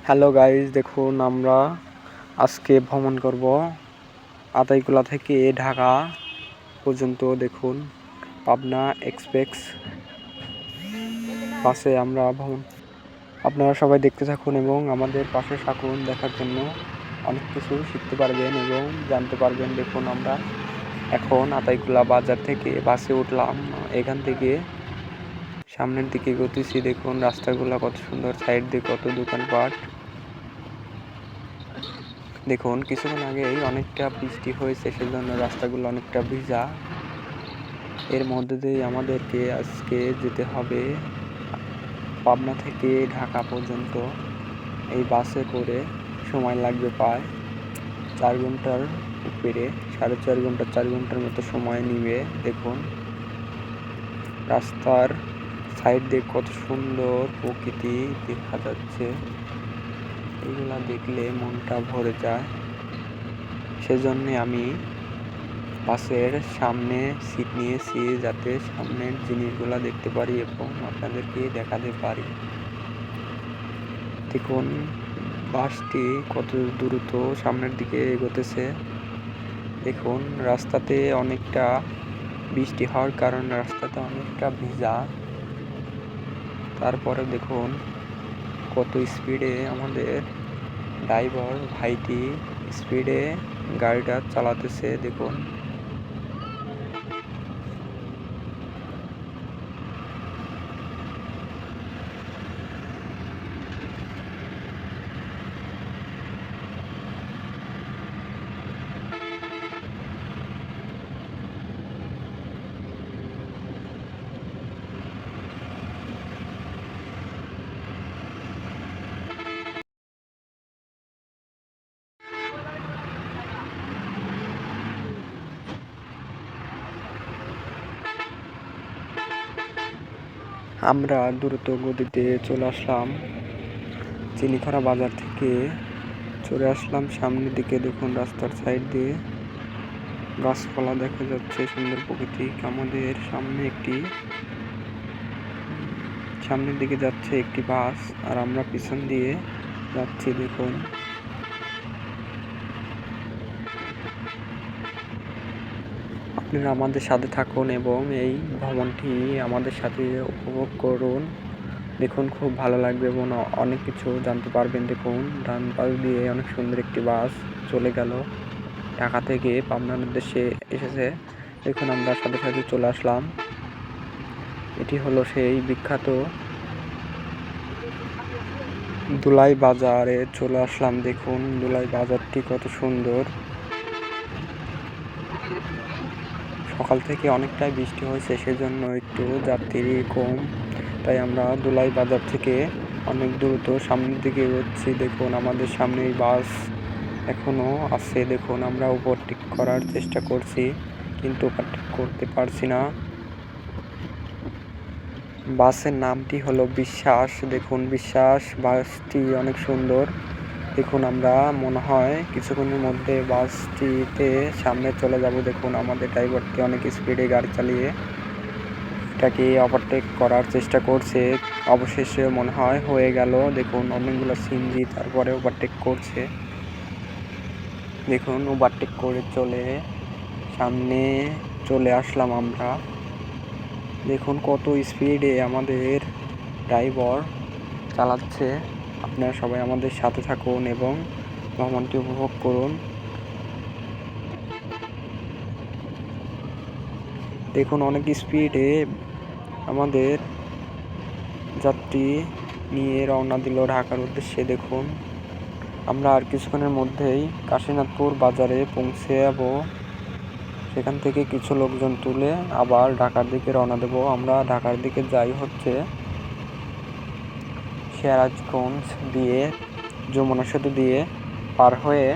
Hello guys, দেখুন আমরা আজকে ভ্রমণ করব আতাইকুলা থেকে ঢাকা পর্যন্ত। দেখুন পাবনা এক্সপ্রেস বাসে আমরা ভ্রমণ। আপনারা সবাই দেখতে থাকুন এবং আমাদের পাশে থাকুন। দেখার জন্য অনেক কিছু শিখতে পারবেন এবং জানতে পারবেন। দেখুন আমরা এখন আতাইকুলা বাজার থেকে বাসে উঠলাম। এখান থেকে সামনের দিকে এগোতেছি। দেখুন রাস্তাগুলো কত সুন্দর, সাইড দিয়ে কত দোকানপাট। দেখুন কিছুক্ষণ আগেই অনেকটা বৃষ্টি হয়েছে, সেজন্য রাস্তাগুলো অনেকটা ভিজা। এর মধ্যে দিয়ে আমাদেরকে আজকে যেতে হবে পাবনা থেকে ঢাকা পর্যন্ত। এই বাসে করে সময় লাগবে প্রায় 4 ঘন্টার উপরে, 4.5 ঘন্টা 4 ঘন্টার মতো সময় নিবে। দেখুন রাস্তার সাইড দিয়ে কত সুন্দর প্রকৃতি দেখা যাচ্ছে, এগুলা দেখলে মনটা ভরে যায়। সেজন্য আমি বাসের সামনে সিট নিয়েছি, যাতে সামনের জিনিসগুলো দেখতে পারি এবং আপনাদেরকে দেখাতে পারি। দেখুন বাসটি কত দ্রুত সামনের দিকে এগোতেছে। দেখুন রাস্তাতে অনেকটা বৃষ্টি হওয়ার কারণে রাস্তাটা অনেকটা ভিজা। তারপরে দেখুন কত স্পিডে আমাদের ড্রাইভার ভাইটি স্পিডে গাড়িটা চালাতেছে। দেখুন আমরা দ্রুত গতিতে চলে আসলাম চিনিখরা বাজার থেকে। চলে আসলাম সামনের দিকে। দেখুন রাস্তার সাইড দিয়ে গাছপালা দেখা যাচ্ছে, সুন্দর প্রকৃতি। আমাদের সামনের দিকে যাচ্ছে একটি বাস, আর আমরা পিছন দিয়ে যাচ্ছি। দেখুন আপনারা আমাদের সাথে থাকুন এবং এই ভ্রমণটি আমাদের সাথে উপভোগ করুন। দেখুন খুব ভালো লাগবে এবং অনেক কিছু জানতে পারবেন। দেখুন ডান পাশ দিয়ে অনেক সুন্দর একটি বাস চলে গেল, ঢাকা থেকে পাবনার উদ্দেশ্যে এসেছে। দেখুন আমরা সাথে সাথে চলে আসলাম। এটি হলো সেই বিখ্যাত দুলাই বাজারে চলে আসলাম। দেখুন দুলাই বাজারটি কত সুন্দর। সকাল থেকে অনেকটাই বৃষ্টি হয়েছে, সেজন্য একটু যাত্রী কম, তাই আমরা দুলাই বাজার থেকে অনেক দ্রুত সামনের দিকে এগোচ্ছি। দেখুন আমাদের সামনে বাস এখনো আছে। দেখুন আমরা ওভারটেক করার চেষ্টা করছি, কিন্তু ওভারটেক করতে পারছি না। বাসের নামটি হলো বিশ্বাস। দেখুন বিশ্বাস বাসটি অনেক সুন্দর। দেখুন আমরা মনে হয় কিছুক্ষণের মধ্যে বাসটিতে সামনে চলে যাব। দেখুন আমাদের ড্রাইভারটি অনেক স্পিডে গাড়ি চালিয়ে এটাকে ওভারটেক করার চেষ্টা করছে। অবশেষে মনে হয় হয়ে গেল। দেখুন অনেকগুলো সিএনজি তারপরে ওভারটেক করছে। দেখুন ওভারটেক করে সামনে চলে আসলাম আমরা। দেখুন কত স্পিডে আমাদের ড্রাইভার চালাচ্ছে। আপনারা সবাই আমাদের সাথে থাকুন এবং ভ্রমণটি উপভোগ করুন। দেখুন অনেক স্পিডে আমাদের যাত্রী নিয়ে রওনা দিল ঢাকার উদ্দেশ্যে। দেখুন আমরা আর কিছুক্ষণের মধ্যেই কাশীনাথপুর বাজারে পৌঁছে যাব। সেখান থেকে কিছু লোকজন তুলে আবার ঢাকার দিকে রওনা দেব। আমরা ঢাকার দিকে যাই হচ্ছে সিরাজগঞ্জ দিয়ে, যমুনা সেতু দিয়ে পার হয়ে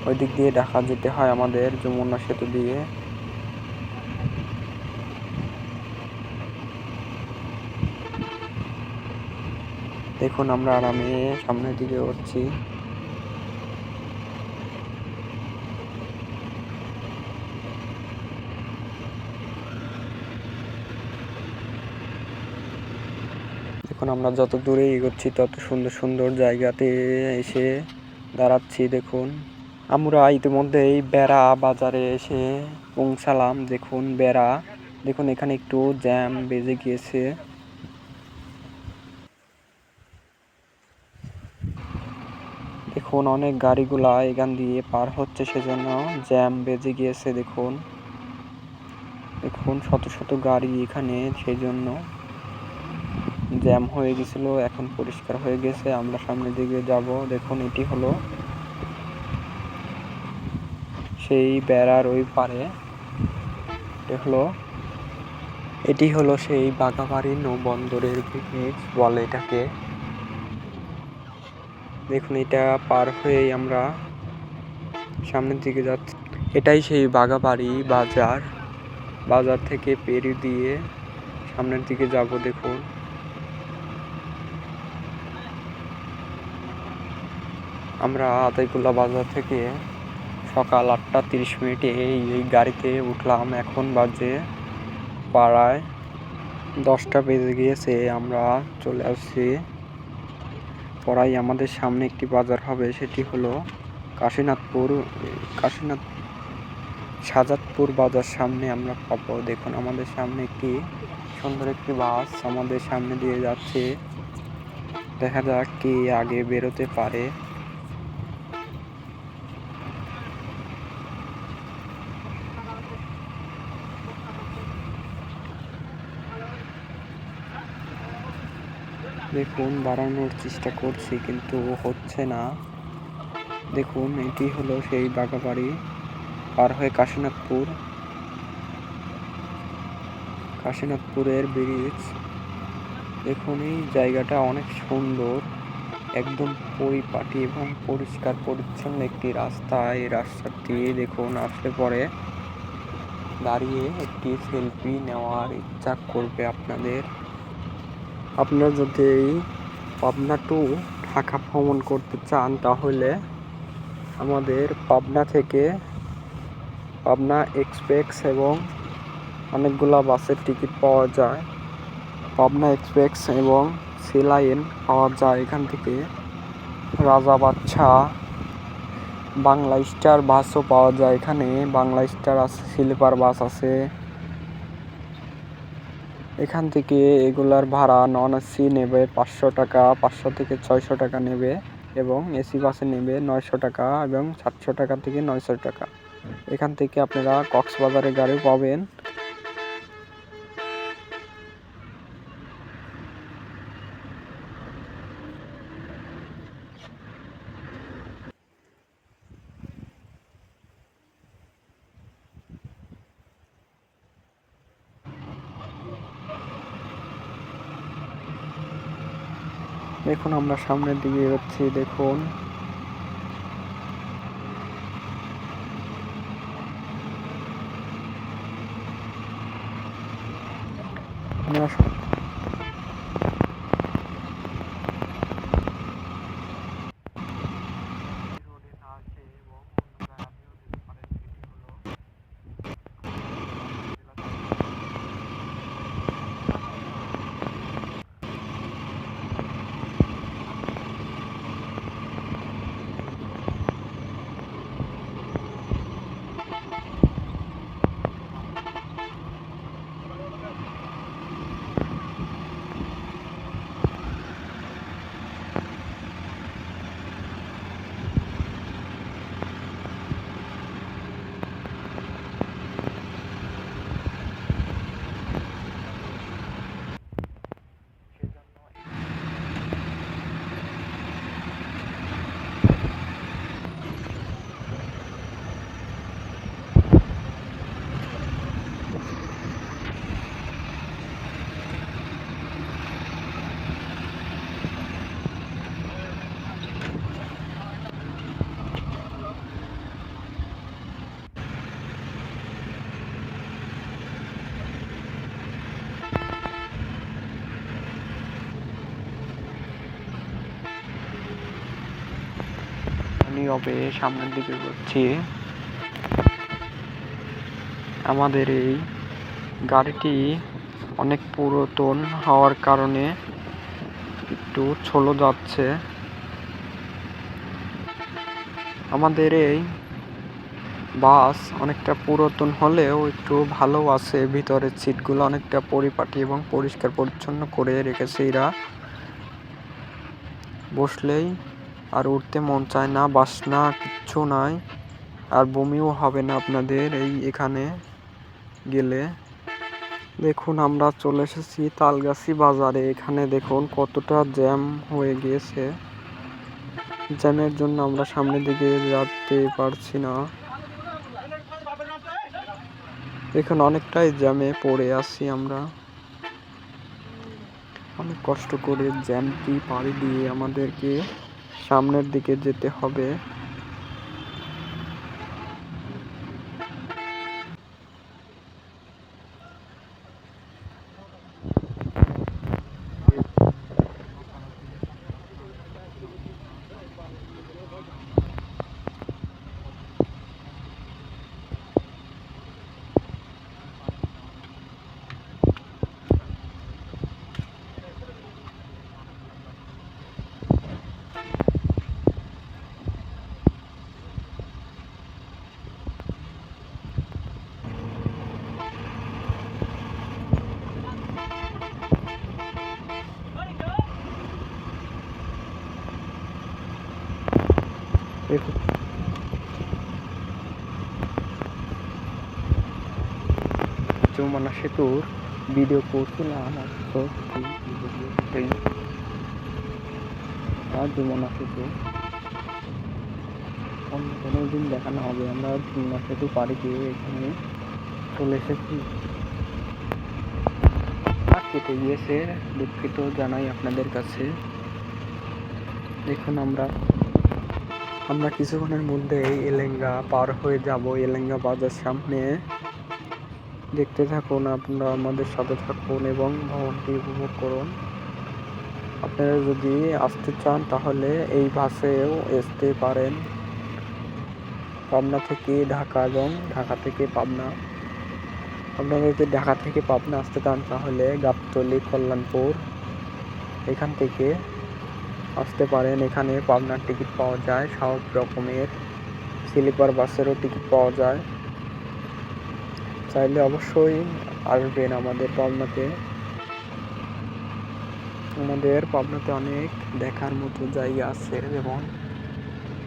ওই দিক দিয়ে ঢাকা যেতে হয় আমাদের, যমুনা সেতু দিয়ে। দেখুন আমরা আরামে সামনের দিকে এগোচ্ছি। দেখুন দেখুন আমরা যত দূরে এগোচ্ছি তত সুন্দর সুন্দর জায়গাতে এসে দাঁড়াচ্ছি। দেখুন আমরা ইতিমধ্যেই বেড়া বাজারে এসে পৌঁছালাম। দেখুন বেড়া, দেখুন এখানে একটু জ্যাম বেজে গিয়েছে। দেখুন অনেক গাড়িগুলা এখান দিয়ে পার হচ্ছে, সেজন্য জ্যাম বেজে গিয়েছে। দেখুন দেখুন শত শত গাড়ি এখানে, সেই জন্য জ্যাম হয়ে গেছিল। এখন পরিষ্কার হয়ে গেছে, আমরা সামনের দিকে যাব। দেখুন এটি হলো সেই বেড়ার ওই পারে, এটি হলো সেই বাঘাবাড়ি নৌবন্দরের ব্রিজ বলে এটাকে। দেখুন এটা পার হয়েই আমরা সামনের দিকে যাচ্ছি। এটাই সেই বাঘাবাড়ি বাজার, বাজার থেকে পেরি দিয়ে সামনের দিকে যাব। দেখুন আমরা আতাইকুলা বাজার থেকে সকাল 8:30 এই গাড়িতে উঠলাম। এখন বাজে প্রায় 10টা বেজে গিয়েছে। আমরা চলে আসছি পড়াই আমাদের সামনে একটি বাজার হবে, সেটি হলো শাহজাদপুর বাজার সামনে আমরা পাবো। দেখুন আমাদের সামনে একটি সুন্দর একটি বাস আমাদের সামনে দিয়ে যাচ্ছে। দেখা যাক কে আগে বেরোতে পারে। দেখুন বাড়ানোর চেষ্টা করছি কিন্তু হচ্ছে না। দেখুন এটি হলো সেই বাঘাবাড়ি পার হয়ে কাশীনাথপুরের ব্রিজ। দেখুন এই জায়গাটা অনেক সুন্দর, একদম পরিপাটি এবং পরিষ্কার পরিচ্ছন্ন একটি রাস্তা। এই রাস্তাটি দেখুন আসলে পরে দাঁড়িয়ে একটি সেলফি নেওয়ার ইচ্ছা করবে আপনাদের। আপনারা যদি পাবনা টু ঢাকা ভ্রমণ করতে চান তাহলে আমাদের পাবনা থেকে পাবনা এক্সপ্রেস এবং অনেকগুলা বাসের টিকিট পাওয়া যায়। পাবনা এক্সপ্রেস এবং সি লাইন পাওয়া যায় এখান থেকে। রাজা বাদশাহ বাংলা স্টার বাসও পাওয়া যায় এখানে। বাংলা স্টার আছে, স্লিপার বাস আছে। এখান থেকে এগুলার ভাড়া নন এসি নেবে 500 টাকা, 500 থেকে 600 টাকা নেবে, এবং এসি বাসে নেবে 900 টাকা এবং 700 টাকা থেকে 900 টাকা। এখান থেকে আপনারা কক্সবাজারে গাড়ি পাবেন। দেখুন আমরা সামনের দিকে এগোচ্ছি। দেখুন আমরা নীরবে সামনের দিকে ঘুরছি। আমাদের এই গাড়িটি অনেক পুরাতন হওয়ার কারণে একটু স্লো যাচ্ছে। আমাদের এই বাস অনেকটা পুরাতন হলেও একটু ভালো আছে, ভিতরের সিটগুলো অনেকটা পরিপাটি এবং পরিষ্কার পরিচ্ছন্ন করে রেখেছে এরা। বসলেই আর উঠতে মন চায় না, বাসনা কিচ্ছু নাই, আর বমিও হবে না আপনাদের এখানে গেলে। দেখুন আমরা চলে এসেছি তালগাছি বাজারে। এখানে দেখুন কতটা জ্যাম হয়ে গিয়েছে। জ্যামের জন্য আমরা সামনের দিকে যেতে পারছি না। দেখুন অনেকটাই জ্যামে পড়ে আছি আমরা। অনেক কষ্ট করে জ্যামটি পাড়ি দিয়ে আমাদেরকে সামনের দিকে যেতে হবে। যমুনা সেতুর ভিডিও করছিলাম যমুনা সেতু অন্য কোনো দিন দেখানো হবে। আমরা যমুনা সেতু পাড়ি দিয়ে এখানে চলে এসেছি। কেটে গিয়েছে, দুঃখিত জানাই আপনাদের কাছে। দেখুন আমরা কিছুক্ষণের মধ্যে এলেঙ্গা পার হয়ে যাব। এলেঙ্গা বাজার সামনে। দেখতে থাকুন, আপনারা আমাদের সাথে থাকুন এবং ভ্রমণটি উপভোগ করুন। আপনারা যদি আসতে চান তাহলে এই বাসেও আসতে পারেন, পাবনা থেকে ঢাকা এবং ঢাকা থেকে পাবনা। আপনারা যদি ঢাকা থেকে পাবনা আসতে চান তাহলে গাবতলী, কল্যাণপুর এখান থেকে আসতে পারেন। এখানে পাবনার টিকিট পাওয়া যায়, সব রকমের স্লিপার বাসেরও টিকিট পাওয়া যায়। চাইলে অবশ্যই আসবেন আমাদের পাবনাতে। আমাদের পাবনাতে অনেক দেখার মতো জায়গা আছে, যেমন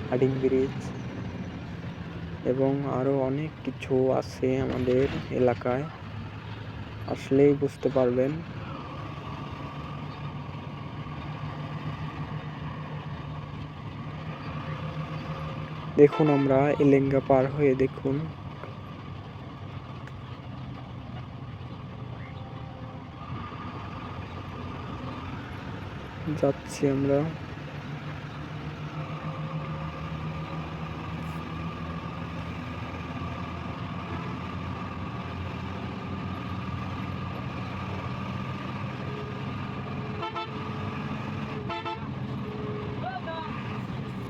হাডিং ব্রিজ এবং আরও অনেক কিছু আছে আমাদের এলাকায়। আসলেই বুঝতে পারবেন। দেখুন আমরা এলেঙ্গা পার হয়ে দেখুন যাচ্ছি আমরা।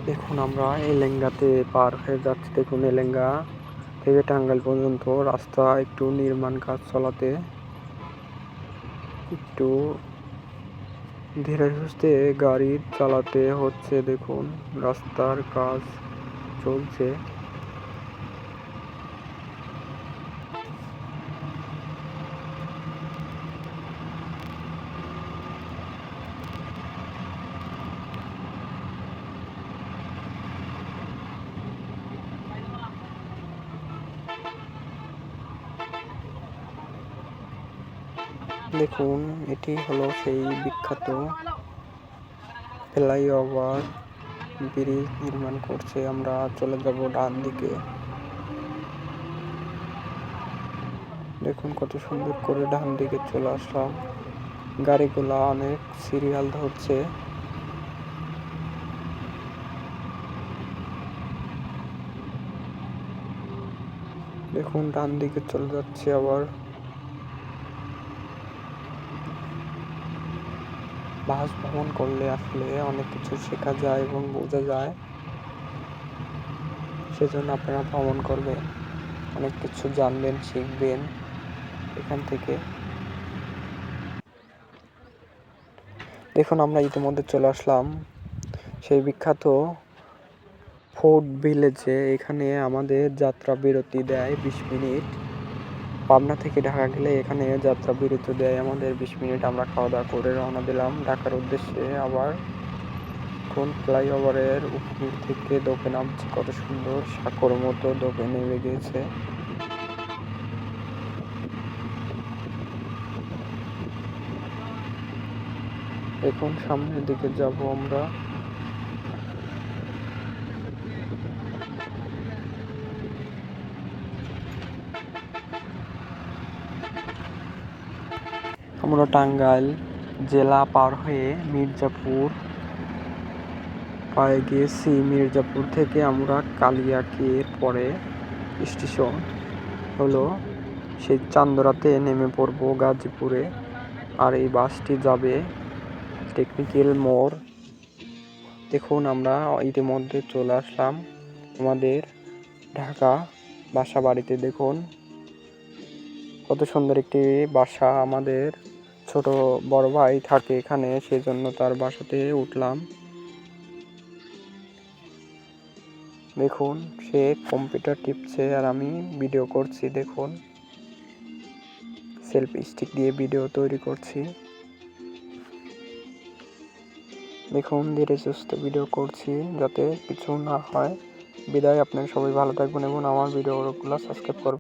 দেখুন আমরা এলেঙ্গাতে পার হয়ে যাচ্ছি। দেখুন এলেঙ্গা থেকে টাঙ্গাইল পর্যন্ত রাস্তা একটু নির্মাণ কাজ চলাতে একটু ধীরে সুস্থে গাড়ি চালাতে হচ্ছে। দেখুন রাস্তার কাজ চলছে। দেখুন এটি হলো সেই বিখ্যাত ফ্লাইওভার ব্রিজ নির্মাণ করছে। আমরা চলে যাব ডান দিকে। দেখুন কত সুন্দর করে ডান দিকে চলে আসলাম। গাড়িগুলা অনেক সিরিয়াল ধরছে। দেখুন ডান দিকে চলে যাচ্ছে। আবার বাস ভ্রমণ করলে আসলে অনেক কিছু শেখা যায় এবং বোঝা যায়। সেজন্য আপনারা ভ্রমণ করবেন, অনেক কিছু জানবেন, শিখবেন এখান থেকে। দেখুন আমরা ইতিমধ্যে চলে আসলাম সেই বিখ্যাত ফোর্ট ভিলেজে। এখানে আমাদের যাত্রা বিরতি দেয় 20 মিনিট। পাবনা থেকে ঢাকা গেলে এখানে যাত্রা বিরতি দেয় আমাদের 20 মিনিট। আমরা খাওয়া দাওয়া করে রওনা দিলাম ঢাকার উদ্দেশ্যে। আবার কোন ফ্লাইওভারের উপর থেকে দোকে নামছে, কত সুন্দর সাঁকোর মতো দোকে নেমে গিয়েছে। এখন সামনের দিকে যাব আমরা। আমরা টাঙ্গাইল জেলা পার হয়ে মির্জাপুর পায়ে গিয়েছি। মির্জাপুর থেকে আমরা কালিয়াকৈর পরে স্টেশন হলো সেই চান্দরাতে নেমে পড়ব গাজীপুরে। আর এই বাসটি যাবে টেকনিক্যাল মোড়। দেখুন আমরা ইতিমধ্যে চলে আসলাম আমাদের ঢাকা বাসা বাড়িতে। দেখুন কত সুন্দর একটি বাসা। আমাদের ছোট বড় ভাই থাকে এখানে, সেজন্য তার বাসাতে উঠলাম। দেখুন সে কম্পিউটার টিপছে আর আমি ভিডিও করছি। দেখুন সেলফি স্টিক দিয়ে ভিডিও তৈরি করছি। দেখুন ধীরে সুস্থে ভিডিও করছি যাতে কিছু না হয়। বিদায়, আপনারা সবাই ভালো থাকবেন এবং আমার ভিডিওগুলো সাবস্ক্রাইব করবেন।